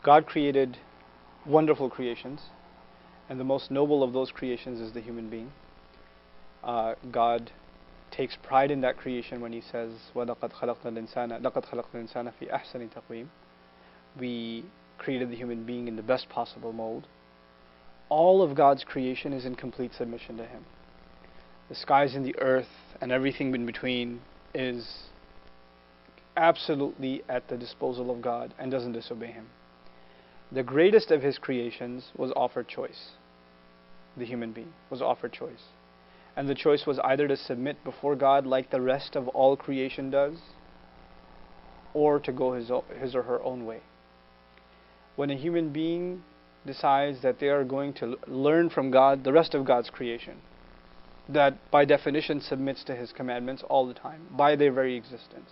God created wonderful creations, and the most noble of those creations is the human being. God takes pride in that creation when He says, وَلَقَدْ خَلَقْنَا الْإِنسَانَ لَقَدْ خَلَقْنَا الْإِنسَانَ فِي أَحْسَنِ تَقْوِيمٍ. We created the human being in the best possible mold. All of God's creation is in complete submission to Him. The skies and the earth and everything in between is absolutely at the disposal of God and doesn't disobey Him. The greatest of His creations was offered choice. The human being was offered choice. And the choice was either to submit before God like the rest of all creation does, or to go his or her own way. When a human being decides that they are going to learn from God, the rest of God's creation, that by definition submits to His commandments all the time, by their very existence,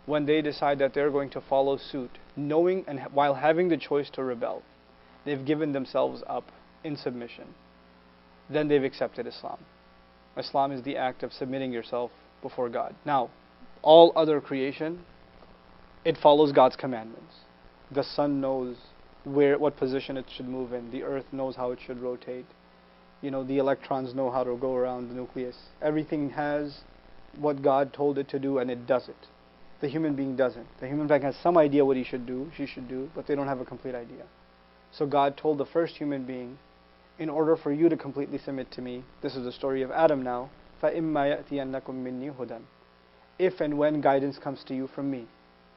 when they decide that they're going to follow suit, knowing and while having the choice to rebel, they've given themselves up in submission, then they've accepted Islam. Islam is the act of submitting yourself before God. Now, all other creation, it follows God's commandments. The sun knows what position it should move in. The earth knows how it should rotate. The electrons know how to go around the nucleus. Everything has what God told it to do, and it does it. The human being doesn't. The human being has some idea what he should do, she should do, but they don't have a complete idea. So God told the first human being, in order for you to completely submit to me, this is the story of Adam now, فَإِمَّا يَأْتِيَنَّكُم مِّنِّي هُدًى. If and when guidance comes to you from me,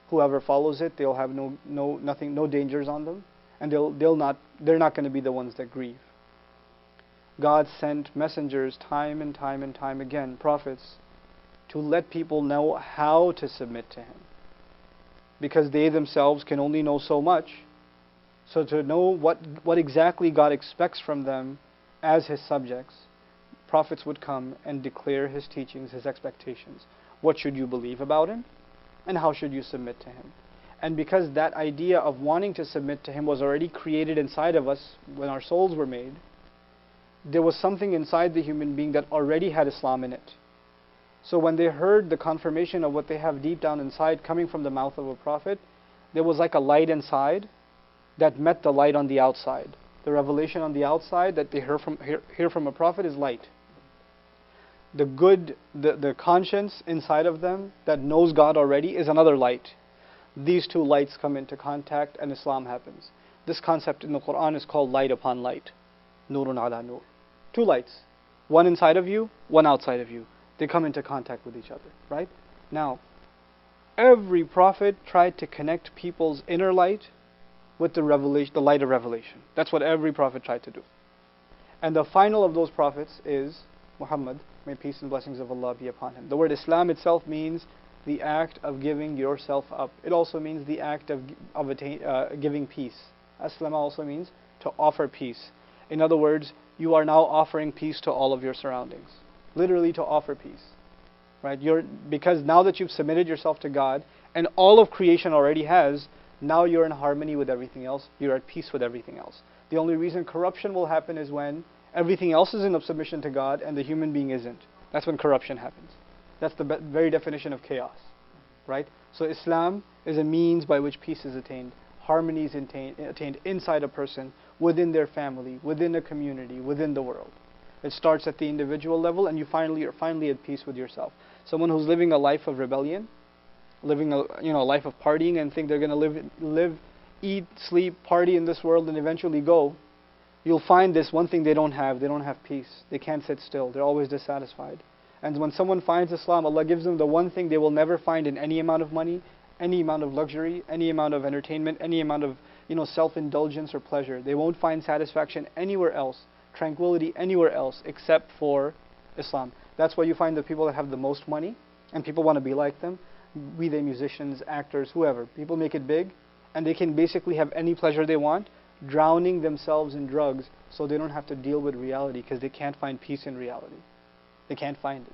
whoever follows it, they'll have no dangers on them, and they're not going to be the ones that grieve. God sent messengers time and time again, prophets, to let people know how to submit to Him, because they themselves can only know so much. So to know what exactly God expects from them as His subjects, prophets would come and declare His teachings, His expectations. What should you believe about Him? And how should you submit to Him? And because that idea of wanting to submit to Him was already created inside of us when our souls were made, there was something inside the human being that already had Islam in it. So when they heard the confirmation of what they have deep down inside coming from the mouth of a prophet, there was like a light inside that met the light on the outside. The revelation on the outside that they hear from a prophet is light. The conscience inside of them that knows God already is another light. These two lights come into contact and Islam happens. This concept in the Quran is called light upon light. Nurun ala nur. Two lights. One inside of you, one outside of you. They come into contact with each other, right? Now, every prophet tried to connect people's inner light with the light of revelation. That's what every prophet tried to do. And the final of those prophets is Muhammad, may peace and blessings of Allah be upon him. The word Islam itself means the act of giving yourself up. It also means the act of giving peace. Aslama also means to offer peace. In other words, you are now offering peace to all of your surroundings. Literally to offer peace. Right? Because now that you've submitted yourself to God, and all of creation already has, now you're in harmony with everything else. You're at peace with everything else. The only reason corruption will happen is when everything else is in submission to God and the human being isn't. That's when corruption happens. That's the very definition of chaos. Right? So Islam is a means by which peace is attained. Harmony is attained inside a person, within their family, within a community, within the world. It starts at the individual level, and you're finally at peace with yourself. Someone who's living a life of rebellion, living a life of partying, and think they're going to live, eat, sleep, party in this world, and eventually go. You'll find this one thing they don't have. They don't have peace. They can't sit still. They're always dissatisfied. And when someone finds Islam, Allah gives them the one thing they will never find in any amount of money, any amount of luxury, any amount of entertainment, any amount of self-indulgence or pleasure. They won't find satisfaction anywhere else, tranquility anywhere else except for Islam. That's why you find the people that have the most money and people want to be like them, be they musicians, actors, whoever. People make it big and they can basically have any pleasure they want, drowning themselves in drugs so they don't have to deal with reality because they can't find peace in reality. They can't find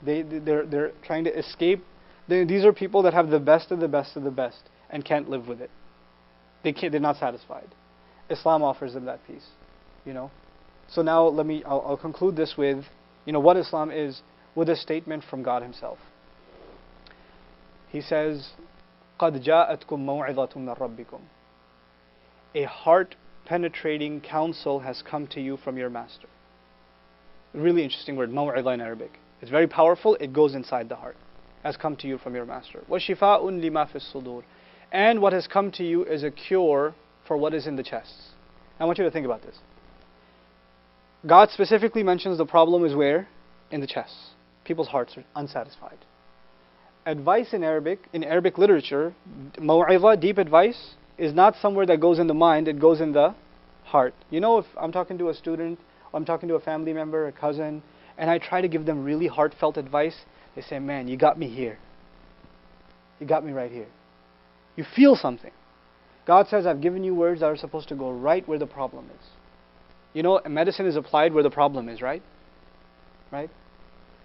it. They're trying to escape. These are people that have the best of the best of the best and can't live with it. They're not satisfied. Islam offers them that peace. So now I'll conclude this with what Islam is with a statement from God Himself. He says, قَدْ جَاءَتْكُمْ مَوْعِظَةٌ مِّن رَبِّكُمْ. a heart-penetrating counsel has come to you from your master. Really interesting word, maw'idha in Arabic. It's very powerful, it goes inside the heart. Has come to you from your master. وَشِفَاءٌ لِمَا فِي الصُّدُورِ. And what has come to you is a cure for what is in the chests. I want you to think about this. God specifically mentions the problem is where? In the chests. People's hearts are unsatisfied. Advice in Arabic literature, maw'idha, deep advice, is not somewhere that goes in the mind, it goes in the heart. You know, if I'm talking to a student, or I'm talking to a family member, a cousin, and I try to give them really heartfelt advice, they say, man, you got me here. You got me right here. You feel something. God says, I've given you words that are supposed to go right where the problem is. You know, medicine is applied where the problem is, right? Right?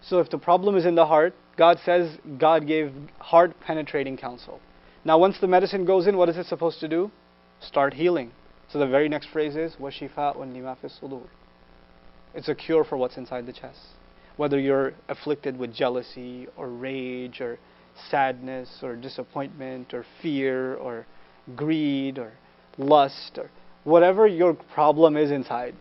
So if the problem is in the heart, God says God gave heart-penetrating counsel. Now once the medicine goes in, what is it supposed to do? Start healing. So the very next phrase is, وَشِفَاءٌ لِمَا فِي الصُّدُورِ. It's a cure for what's inside the chest. Whether you're afflicted with jealousy or rage or sadness or disappointment or fear or greed or lust or whatever your problem is inside,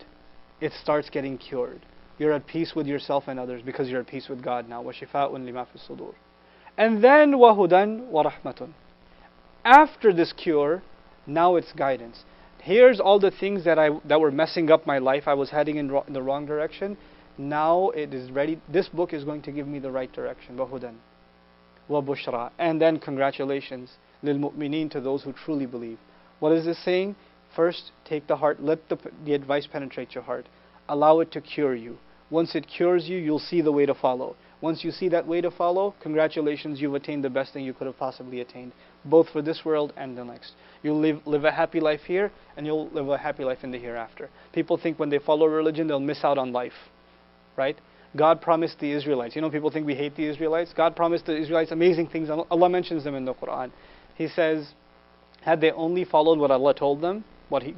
it starts getting cured. You're at peace with yourself and others because you're at peace with God now. وَشِفَاءٌ لِمَا فِي الصُّدُورِ. And then وَهُدًى وَرَحْمَةٌ. After this cure, now it's guidance. Here's all the things that were messing up my life. I was heading in the wrong direction. Now it is ready. This book is going to give me the right direction. وَهُدًى وَبُشْرَى. And then congratulations لِلْمُؤْمِنِينَ, to those who truly believe. What is this saying? First, take the heart. Let the advice penetrate your heart. Allow it to cure you. Once it cures you, you'll see the way to follow. Once you see that way to follow, congratulations, you've attained the best thing you could have possibly attained, both for this world and the next. You'll live a happy life here, and you'll live a happy life in the hereafter. People think when they follow religion, they'll miss out on life, right? God promised the Israelites. You know, people think we hate the Israelites. God promised the Israelites amazing things. Allah mentions them in the Quran. He says, had they only followed what Allah told them,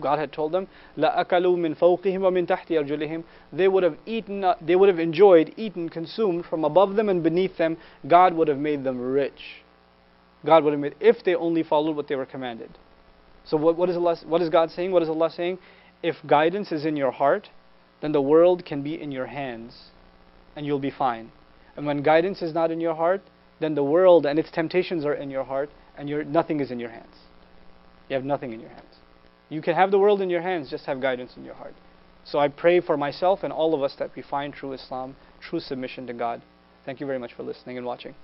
God had told them, لَأَكَلُوا مِنْ فَوْقِهِمْ وَمِنْ تَحْتِ أَرْجُلِهِمْ. They would have eaten, they would have enjoyed, eaten, consumed from above them and beneath them. God would have made them rich. God would have made, if they only followed what they were commanded. So what is God saying? What is Allah saying? If guidance is in your heart, then the world can be in your hands and you'll be fine. And when guidance is not in your heart, then the world and its temptations are in your heart and nothing is in your hands. You have nothing in your hands. You can have the world in your hands, just have guidance in your heart. So I pray for myself and all of us that we find true Islam, true submission to God. Thank you very much for listening and watching.